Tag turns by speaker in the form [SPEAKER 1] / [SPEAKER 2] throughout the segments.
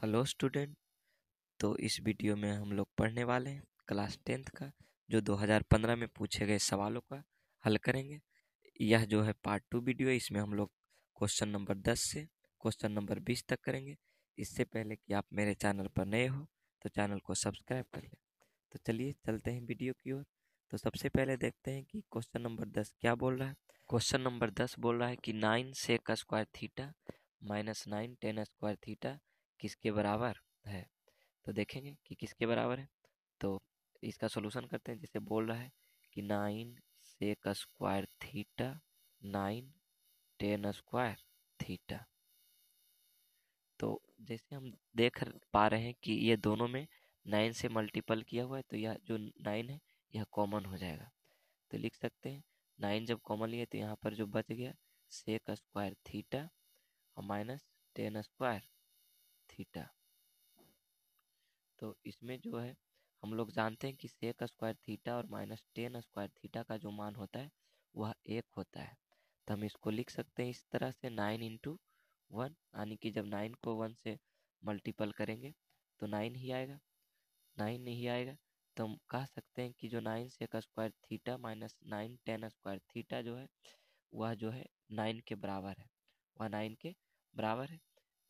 [SPEAKER 1] Hello student. तो इस video में हम लोग पढ़ने वाले हैं क्लास 10th का जो 2015 में पूछे गए सवालों का हल करेंगे। यह जो है पार्ट 2 वीडियो है। इसमें हम लोग क्वेश्चन नंबर 10 से क्वेश्चन नंबर 20 तक करेंगे। इससे पहले कि आप मेरे चैनल पर नए हो तो चैनल को सब्सक्राइब कर लें। तो चलिए चलते हैं वीडियो की ओर। तो सबसे पहले देखते हैं कि क्वेश्चन नंबर 10 क्या बोल रहा है। क्वेश्चन नंबर 10 बोल रहा है कि 9 sec square theta minus 9 tan square theta किसके बराबर है। तो देखेंगे कि किसके बराबर है। तो इसका सॉल्यूशन करते हैं। जैसे बोल रहा है कि 9 sec square theta 9 tan square theta. तो जैसे हम देख पा रहे हैं कि ये दोनों में 9 से मल्टीपल किया हुआ है, तो यह जो 9 है यह कॉमन हो जाएगा। तो लिख सकते हैं 9 जब कॉमन लिए तो यहाँ पर जो बच गया सेक स्क्वायर थीटा और माइनस टेन स्क्वायर थीटा। तो इसमें जो है हम लोग जानते हैं कि सेक स्क्वायर थीटा और माइनस टेन स्क्वायर थीटा का जो मान होता है वह 1 होता है। तो हम इसको लिख सकते हैं इस तरह से 9 इंटू 1, यानी कि जब 9 को 1 से मल्टीपल करेंगे तो 9 ही आएगा। 9 नहीं आएगा तो हम कह सकते हैं कि जो 9 sec square theta minus 9 tan square theta जो है वह जो है 9 के बराबर है। वह 9 के बराबर है।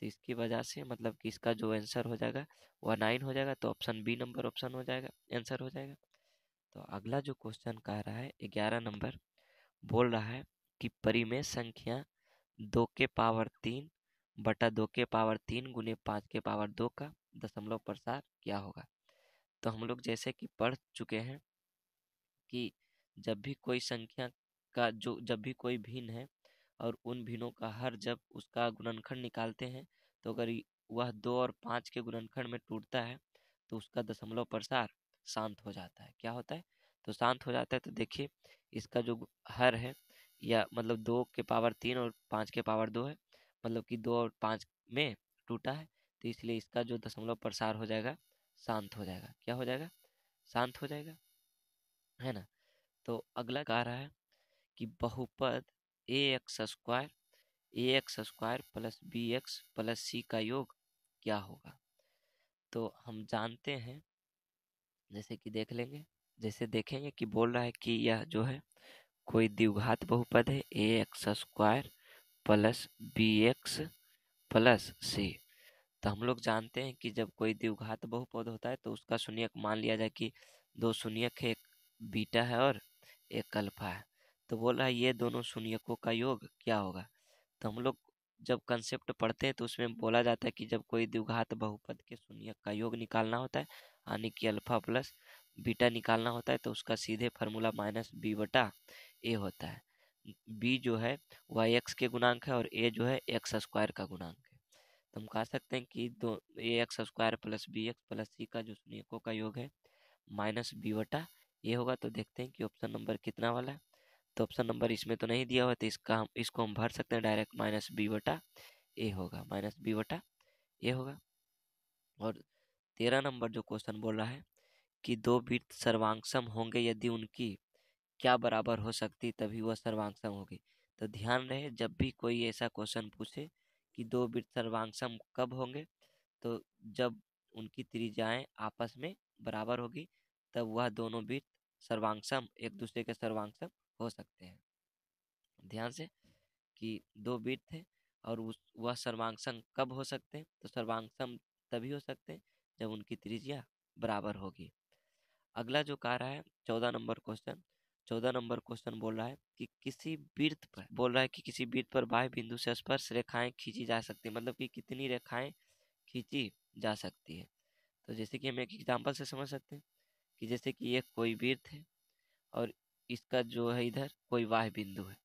[SPEAKER 1] तो इसकी वजह से मतलब कि इसका जो आंसर हो जाएगा वह 9 हो जाएगा। तो ऑप्शन बी नंबर ऑप्शन हो जाएगा, आंसर हो जाएगा। तो अगला जो क्वेश्चन कह रहा है 11 नंबर बोल रहा है कि परिमेय संख्या 2 के पावर 3 बटा 2 के पावर 3 गुने 5 के पावर 2 का दशमलव प्रसार क्या होगा। तो हम लोग जैसे कि पढ़ चुके हैं कि जब भी कोई संख्या का जो जब भी कोई भिन्न है और उन भिन्नों का हर जब उसका गुणनखंड निकालते हैं तो अगर वह 2 और 5 के गुणनखंड में टूटता है तो उसका दशमलव प्रसार शांत हो जाता है। क्या होता है? तो शांत हो जाता है। तो देखिए इसका जो हर है या मतलब 2 के पावर 3 और 5 के पावर 2 है, मतलब कि 2 और 5 में टूटा है, तो इसलिए इसका जो दशमलव प्रसार हो जाएगा शांत हो जाएगा। क्या हो जाएगा? शांत हो जाएगा, है ना। तो अगला कह रहा है कि बहुपद A X square plus B X plus C का योग क्या होगा। तो हम जानते हैं, जैसे कि देख लेंगे, जैसे देखेंगे कि बोल रहा है कि यह जो है कोई द्विघात बहुपद है A X square plus B X plus C. तो हम लोग जानते हैं कि जब कोई द्विघात बहुपद होता है तो उसका शून्यक मान लिया जाए कि दो शून्यक है, एक बीटा है और एक अल्फा है। तो बोल रहा है ये दोनों शून्यकों का योग क्या होगा। तो हम लोग जब कंसेप्ट पढ़ते हैं तो उसमें बोला जाता है कि जब कोई द्विघात बहुपद के शून्यक का योग निकालना होता है, यानी कि अल्फा प्लस बीटा निकालना होता है, तो उसका सीधे फार्मूला माइनस बी बटा ए होता है। बी जो है वह एक्स के गुणांक है और ए जो है एक्स स्क्वायर का गुणांक है। तो हम कह सकते हैं कि दो A X square plus B X plus C का जो शून्यकों का योग है माइनस बी बटा ए होगा। तो देखते हैं कि ऑप्शन नंबर कितना वाला है। तो ऑप्शन नंबर इसमें तो नहीं दिया हुआ, तो इसको हम भर सकते हैं डायरेक्ट, माइनस बी बटा ए होगा, माइनस बी बटा ए होगा। और 13 नंबर जो क्वेश्चन बोल रहा है कि दो वृत्त सर्वांगसम होंगे यदि उनकी क्या बराबर हो सकती तभी वह सर्वांगसम होगी। तो ध्यान रहे जब भी कोई ऐसा क्वेश्चन पूछे कि दो वृत्त सर्वांगसम कब होंगे, तो जब उनकी त्रिज्याएं आपस में बराबर होगी तब वह दोनों वृत्त सर्वांगसम एक दूसरे के सर्वांगसम हो सकते हैं। ध्यान से कि दो वृत्त थे और वह सर्वांगसम कब हो सकते हैं, तो सर्वांगसम तभी हो सकते हैं जब उनकी त्रिज्या बराबर होगी। अगला जो कह रहा है 14 नंबर क्वेश्चन बोल रहा है कि किसी वृत्त पर बोल रहा है कि किसी वृत्त पर बाह्य बिंदु से स्पर्श रेखाएं खींची जा सकती है, मतलब कि कितनी रेखाएं खींची जा सकती है। तो जैसे कि हम एक एग्जांपल से समझ सकते हैं कि जैसे कि ये कोई वृत्त है और इसका जो है इधर कोई बाह्य बिंदु है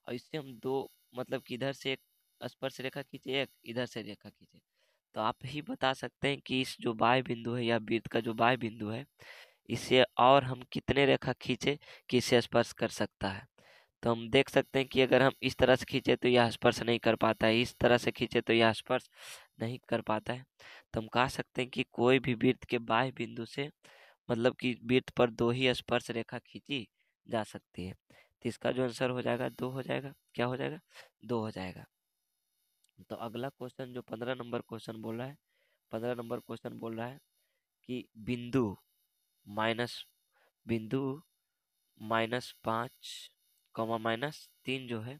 [SPEAKER 1] और इससे हम दो मतलब कि इधर से एक स्पर्श रेखा खींचे, एक इधर से रेखा खींचे। तो आप ही बता सकते हैं कि इस जो बाह्य बिंदु है या वृत्त का जो बाह्य बिंदु है इससे और हम कितने रेखा खींचे कि इसे स्पर्श कर सकता है। तो हम देख सकते हैं कि अगर हम इस तरह से खींचे तो यह स्पर्श नहीं कर पाता है, इस तरह से खींचे तो यह स्पर्श नहीं कर पाता है। तो हम कह सकते हैं कि कोई भी वृत्त के बाह्य बिंदु से मतलब कि वृत्त पर दो ही स्पर्श रेखा खींची जा सकती है। तो इसका जो आंसर हो जाएगा 2 हो जाएगा। क्या हो जाएगा? 2 हो जाएगा। तो अगला क्वेश्चन जो 15 नंबर क्वेश्चन बोल रहा है 15 नंबर क्वेश्चन बोल रहा है कि माइनस बिंदु -5, -3 जो है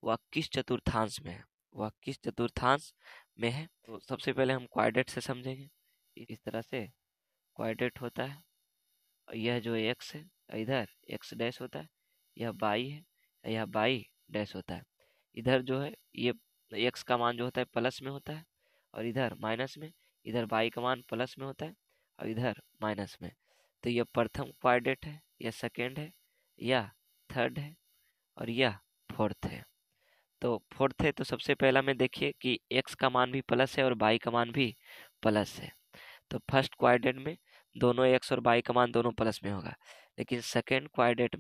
[SPEAKER 1] वह किस चतुर्थांश में है, वह किस चतुर्थांश में है। तो सबसे पहले हम क्वाड्रेट से समझेंगे। इस तरह से क्वाड्रेट होता है, यह जो एक्स है इधर एक्स डैश होता है, यह बाई है, यह बाई डैश होता है। इधर जो है ये एक्स का मान जो होता है प्लस में होता है और इधर माइनस में, इधर बाई का मान प्लस में होता है और इधर माइनस में। तो यह प्रथम क्वाड्रेट है, यह सेकेंड है, यह थर्ड है और यह फोर्थ है। तो फोर्थ है तो सबसे पहला में देखिए कि एक्स का मान भी प्लस है और बाई का मान भी प्लस है। तो फर्स्ट क्वाड्रेंट में दोनों एक्स और बाई का मान दोनों प्लस में होगा, लेकिन सेकेंड क्वाड्रेंट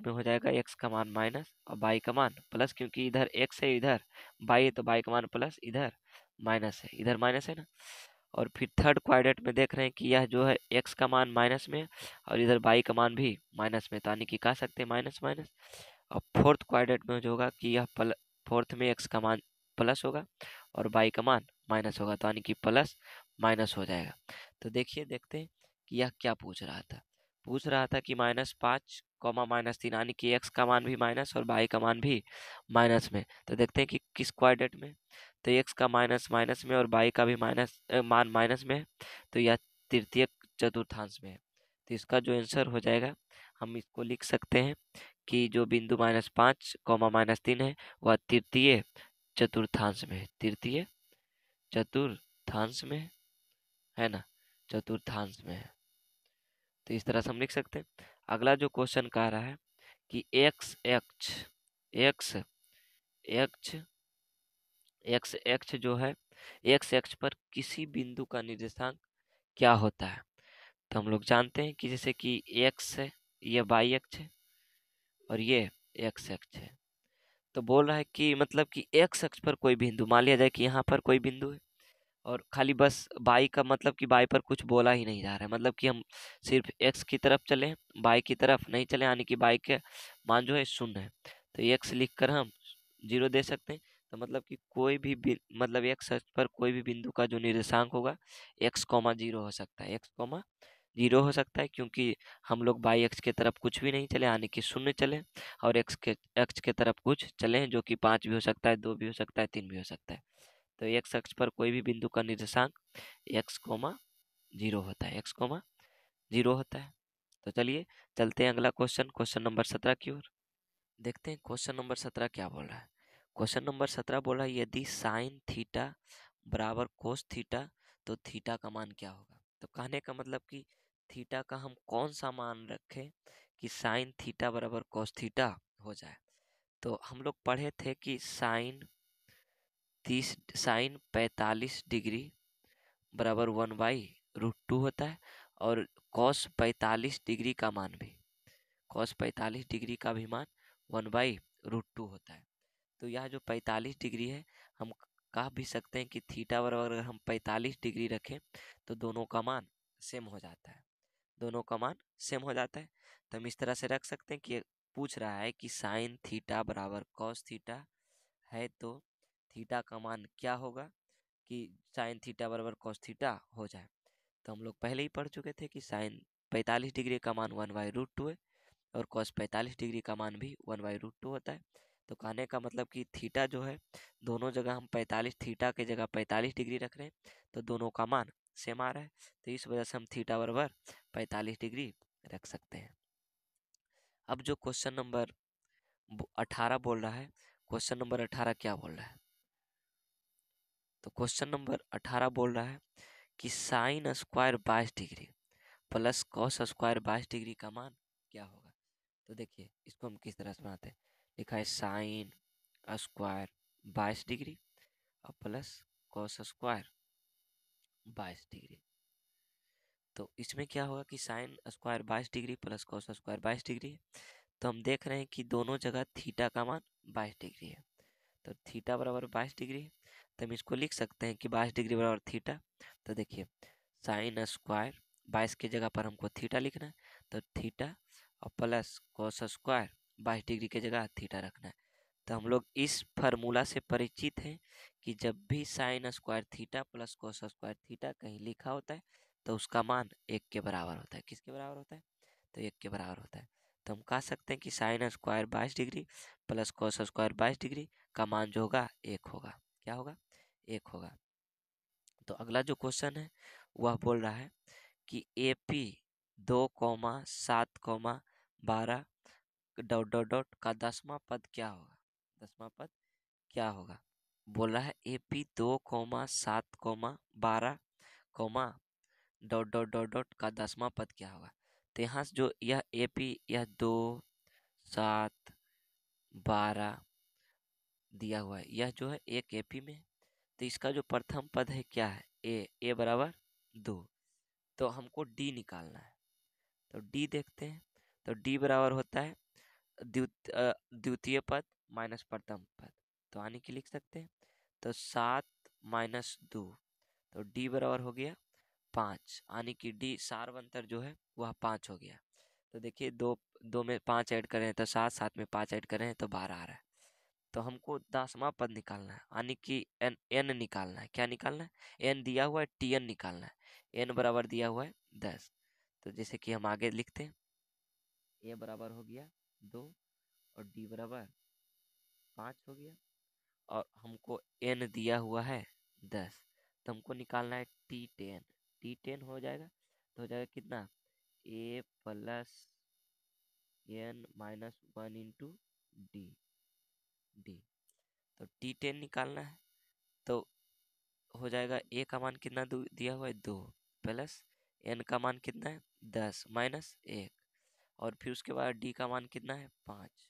[SPEAKER 1] में हो जाएगा एक्स का मान माइनस और बाई का मान प्लस, क्योंकि इधर एक्स है इधर बाई है तो बाई का मान प्लस, इधर माइनस है इधर माइनस है ना। और फिर थर्ड क्वाड्रेंट में देख रहे हैं कि यह जो है एक्स का मान माइनस में है और इधर बाई का मान भी माइनस में, तो यानी कि कह सकते हैं माइनस माइनस। और फोर्थ क्वाड्रेंट में जो होगा कि यह फोर्थ में एक्स का मान प्लस होगा और बाई का मान माइनस होगा, तो यानी कि प्लस माइनस हो जाएगा। तो देखिए देखते हैं कि यह क्या पूछ रहा था कि -5, -3 यानी कि एक्स का मान भी माइनस और बाई का मान भी माइनस में। तो देखते हैं कि किस क्वाड्रेंट में। तो एक्स का माइनस माइनस में और बाई का भी मान माइनस में है, तो यह तृतीय चतुर्थांश में है। तो इसका जो आंसर हो जाएगा हम इसको लिख सकते हैं कि जो बिंदु -5, -3 है वह तृतीय चतुर्थांश में है, तृतीय चतुर्थांश में है ना, चतुर्थांश में है। तो इस तरह से हम लिख सकते हैं। अगला जो क्वेश्चन कह रहा है कि x x x x x जो है एक्स एक्स पर किसी बिंदु का निर्देशांक क्या होता है। तो हम लोग जानते हैं कि जैसे कि एक्स है, ये वाई एक्स है और ये एक्स एक्स है। तो बोल रहा है कि मतलब कि एक्स अक्ष पर कोई बिंदु, मान लिया जाए कि यहाँ पर कोई बिंदु है और खाली बस बाई का मतलब कि बाई पर कुछ बोला ही नहीं जा रहा है, मतलब कि हम सिर्फ एक्स की तरफ चले बाई की तरफ नहीं चले, यानी कि बाई के मान जो है 0 है। तो एक्स लिख कर हम 0 दे सकते हैं। तो मतलब कि कोई भी मतलब एक्स अक्ष पर कोई भी बिंदु का जो निर्देशांक होगा x,0 हो सकता है, x,0 हो सकता है, क्योंकि हम लोग बाई एक्स की तरफ कुछ भी नहीं चले यानी कि 0 चले और एक्स के तरफ कुछ चले जो कि 5 भी हो सकता है, 2 भी हो सकता है, 3 भी हो सकता है। तो एक्स अक्ष पर कोई भी बिंदु का निर्देशांक x,0 होता है। तो चलिए चलते हैं अगला क्वेश्चन नंबर 17 की ओर। देखते हैं क्वेश्चन नंबर 17 क्या बोल रहा है। क्वेश्चन नंबर 17 बोल रहा है यदि साइन थीटा बराबर कोस थीटा तो थीटा का मान क्या होगा। तो कहने का मतलब कि थीटा का हम कौन सा मान रखें कि साइन थीटा बराबर कोस थीटा हो जाए। तो हम लोग पढ़े थे कि साइन 45 डिग्री बराबर 1/√2 होता है और कॉस 45 डिग्री का मान भी, कॉस 45 डिग्री का भी मान 1/√2 होता है। तो यह जो 45 डिग्री है हम कह भी सकते हैं कि थीटा बराबर अगर हम 45 डिग्री रखें तो दोनों का मान सेम हो जाता है, दोनों का मान सेम हो जाता है। तो हम इस तरह से रख सकते हैं कि पूछ रहा है कि साइन थीटा बराबर कॉस थीटा है तो थीटा का मान क्या होगा कि साइन थीटा बराबर कॉस थीटा हो जाए। तो हम लोग पहले ही पढ़ चुके थे कि साइन 45 डिग्री का मान 1/√2 है और कॉस 45 डिग्री का मान भी 1/√2 होता है। तो कहने का मतलब कि थीटा जो है दोनों जगह हम 45 थीटा के जगह 45 डिग्री रख रहे हैं तो दोनों का मान सेम आ रहा है। तो इस वजह से हम थीटा बराबर 45 डिग्री रख सकते हैं। अब जो क्वेश्चन नंबर 18 बोल रहा है, क्वेश्चन नंबर 18 क्या बोल रहा है। तो क्वेश्चन नंबर 18 बोल रहा है कि sine square 22 degree plus cos square 22 degree का मान क्या होगा। तो देखिए इसको हम किस तरह से बनाते हैं। लिखा है साइन स्क्वायर 22 डिग्री और प्लस कॉस स्क्वायर 22 डिग्री। तो इसमें क्या होगा कि sine square 22 degree plus cos square 22 degree है। तो हम देख रहे हैं कि दोनों जगह थीटा का मान 22 डिग्री है। तो थीटा बराबर 22 डिग्री है। तो हम इसको लिख सकते हैं कि 22 डिग्री बराबर थीटा। तो देखिए साइन स्क्वायर 22 की जगह पर हमको थीटा लिखना है, तो थीटा और प्लस कॉस स्क्वायर 22 डिग्री की जगह थीटा रखना है। तो हम लोग इस फार्मूला से परिचित हैं कि जब भी sine square theta plus cos square theta कहीं लिखा होता है तो उसका मान 1 के बराबर होता है। किसके बराबर होता है? तो 1 के बराबर होता है। तो हम कह सकते हैं कि sine square 22 degree plus cos square 22 degree का मान जो होगा 1 होगा। क्या होगा? 1 होगा। तो अगला जो क्वेश्चन है वह बोल रहा है कि AP 2,7,12 डॉट डॉट डॉट का 10वां पद क्या होगा? 10वां पद क्या होगा? बोल रहा है AP 2,7,12 dot dot dot dot का 10वां पद क्या होगा? तो यहाँ से जो यह AP यह 2, 7, 12 दिया हुआ है, यह जो है एक AP में है। तो इसका जो प्रथम पद है क्या है? A बराबर 2। तो हमको D निकालना है। तो D देखते हैं। तो D बराबर होता है द्वितीय पद माइनस प्रथम पद। तो आने की लिख सकते हैं। तो 7 माइनस 2, तो D बराबर हो गया 5। आने की D सार्वंतर जो है वह 5 हो गया। तो देखिए दो दो में 5 ऐड करें तो 7, 7 में 5 ऐड करें तो 12 आ रहा है। तो हमको 10वां पद निकालना है, यानी कि n निकालना है। क्या निकालना है? n दिया हुआ है, Tn निकालना है। n बराबर दिया हुआ है 10। तो जैसे कि हम आगे लिखते हैं, a बराबर हो गया 2 और d बराबर 5 हो गया, और हमको n दिया हुआ है 10। तो हमको निकालना है T10। T10 हो जाएगा तो हो जाएगा कितना? a plus n minus 1 into D. तो T10 निकालना है। तो हो जाएगा a का मान कितना दिया हुआ है 2, प्लस n का मान कितना है 10 माइनस 1, और फिर उसके बाद d का मान कितना है 5।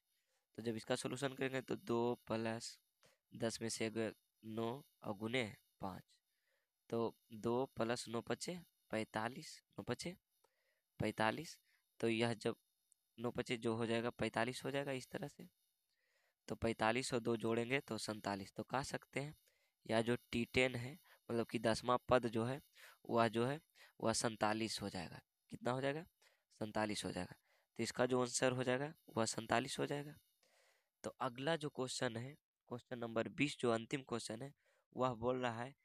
[SPEAKER 1] तो जब इसका सोल्यूशन करेंगे तो 2 प्लस 10 में से 9 और गुने 5। तो 2 प्लस 9 पचे 45, 9 पचे 45। तो यह जब 9 पचे जो हो जाएगा 45 हो जाएगा इस तरह से। तो 45 और 2 जोड़ेंगे तो 47। तो कह सकते हैं यह जो T10 है, मतलब कि 10वां पद जो है वह 47 हो जाएगा। कितना हो जाएगा? 47 हो जाएगा। तो इसका जो आंसर हो जाएगा वह 47 हो जाएगा। तो अगला जो क्वेश्चन है, क्वेश्चन नंबर 20, जो अंतिम क्वेश्चन है, वह बोल रहा है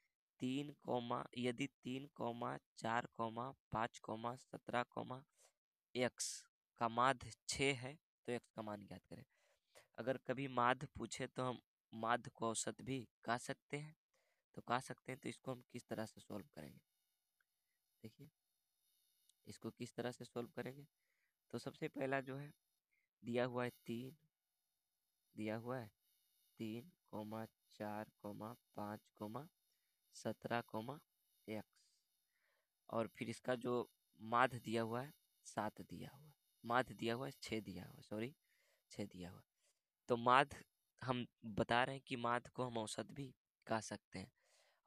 [SPEAKER 1] यदि 3,5,17,x का माध्य 6 है तो x का मान ज्ञात करें। अगर कभी माध्य पूछे तो हम माध्य को औसत भी कह सकते हैं। तो इसको हम किस तरह से सॉल्व करेंगे? देखिए इसको किस तरह से सॉल्व करेंगे। तो सबसे पहला जो है दिया हुआ है 3, दिया हुआ है 3, 4, 5, 17, x, और फिर इसका जो माध्य दिया हुआ है 7 दिया हुआ है, माध्य दिया हुआ है 6 दिया हुआ है, सॉरी 6 दिया हुआ है। तो माध्य हम बता रहे हैं कि माध्य को हम औसत भी कह सकते हैं।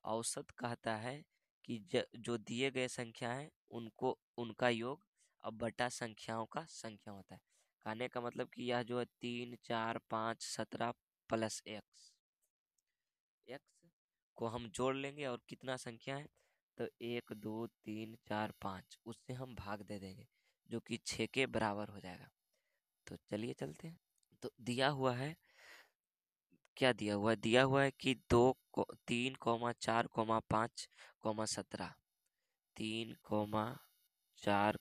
[SPEAKER 1] औसत कहता है कि जो दिए गए संख्या है उनको उनका योग अब बटा संख्याओं का संख्या होता है। कहने का मतलब कि यह जो है 3, 4, 5, 17 प्लस x को हम जोड़ लेंगे और कितना संख्या है तो 1, 2, 3, 4, 5 उससे हम भाग दे देंगे जो कि 6 के बराबर हो जाएगा। तो चलिए चलते हैं। तो दिया हुआ है, क्या दिया हुआ है? दिया हुआ है कि 3, 4, 5, 17, 3, 4,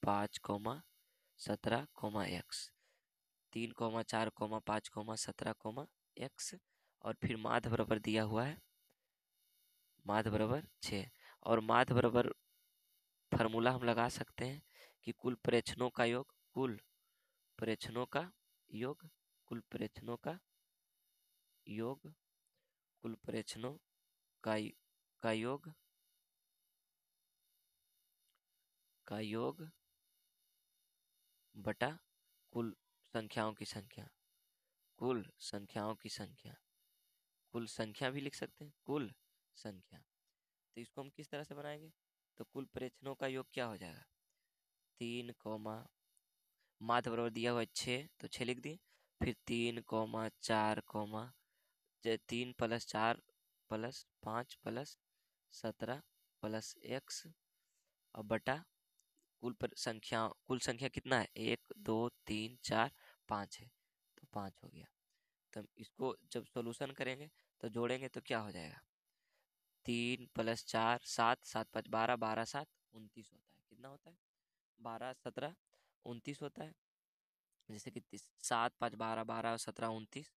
[SPEAKER 1] 5, 17, x, 3, 4, 5, 17, x, और फिर माध्य बराबर दिया हुआ है माध्य बराबर 6। और माध्य बराबर फार्मूला हम लगा सकते हैं कि कुल प्रेक्षणों का योग, कुल प्रेक्षणों का योग, कुल प्रेक्षणों का योग, कुल प्रेक्षणों का योग, का योग बटा कुल संख्याओं की संख्या, कुल संख्याओं की संख्या, कुल संख्या भी लिख सकते हैं, कुल संख्या। तो इसको हम किस तरह से बनाएंगे? तो कुल प्रेक्षणों का योग क्या हो जाएगा? 3, माध्य बराबर दिया हुआ है 6, तो 6 लिख दिए। फिर 3, 4, 3 plus 4 plus 5 plus 17 plus x, और बटा कुल संख्या कितना है? 1, 2, 3, 4, 5 है, तो 5 हो गया। तो हम इसको जब सॉल्यूशन करेंगे तो जोड़ेंगे तो क्या हो जाएगा, 3 + 4 7, 7×5 12, 12×7 29 होता है। कितना होता है, 12 17 29 होता है। जैसे कि 7 5 12 12 और 17 29,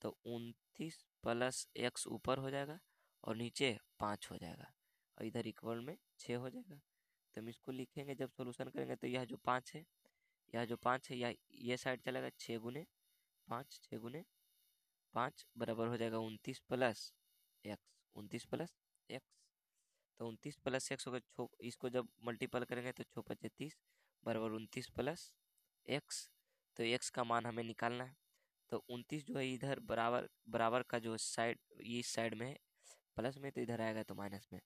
[SPEAKER 1] तो 29 प्लस x ऊपर हो जाएगा और नीचे 5 हो जाएगा और इधर इक्वल में 6 हो जाएगा। तो हम इसको लिखेंगे जब सॉल्यूशन करेंगे तो यह जो 5 है, यह जो 5 है यह ये साइड चलेगा, 6 × 5 6 × 5 बराबर हो जाएगा 29 प्लस एक्स, 29 + x। तो 29 + x होगा, इसको जब मल्टीपल करेंगे तो 6 × 5 = 30 बराबर 29 प्लस एक्स। तो x का मान हमें निकालना है। तो 29 जो है इधर बराबर बराबर का जो साइड, इस साइड में है प्लस में, तो इधर आएगा तो माइनस में,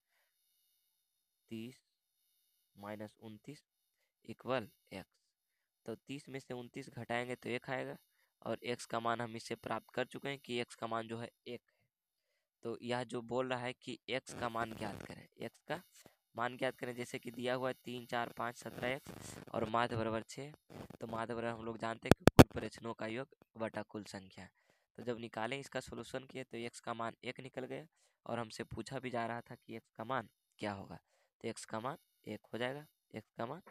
[SPEAKER 1] 30 - 29 इक्वल x। तो 30 में से 29 घटाएंगे तो 1 आएगा और x का मान हम इससे प्राप्त कर चुके हैं कि x का मान जो है 1 है। तो यह जो बोल रहा है कि x का मान ज्ञात करें, x का मान ज्ञात करें। जैसे कि दिया हुआ है 3 4 5 17x और माध्य बराबर 6। तो माध्य बराबर हम लोग जानते हैं कि कुल प्रश्नों का योग बटा कुल संख्या। तो जब निकालें इसका सॉल्यूशन किए तो x का मान 1 निकल गया और हमसे पूछा भी जा रहा था कि x का मान क्या होगा। तो x का मान 1 हो जाएगा, x का मान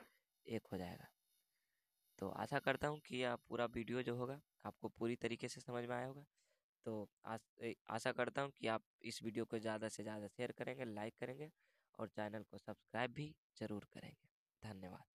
[SPEAKER 1] 1 हो जाएगा। तो आशा करता हूँ कि यह पूरा वीडियो जो होगा आपको पूरी तरीके से समझ में आया होगा। तो आशा करता हूँ कि आप इस वीडियो को ज़्यादा से ज़्यादा शेयर करेंगे, लाइक करेंगे और चैनल को सब्सक्राइब भी ज़रूर करेंगे। धन्यवाद।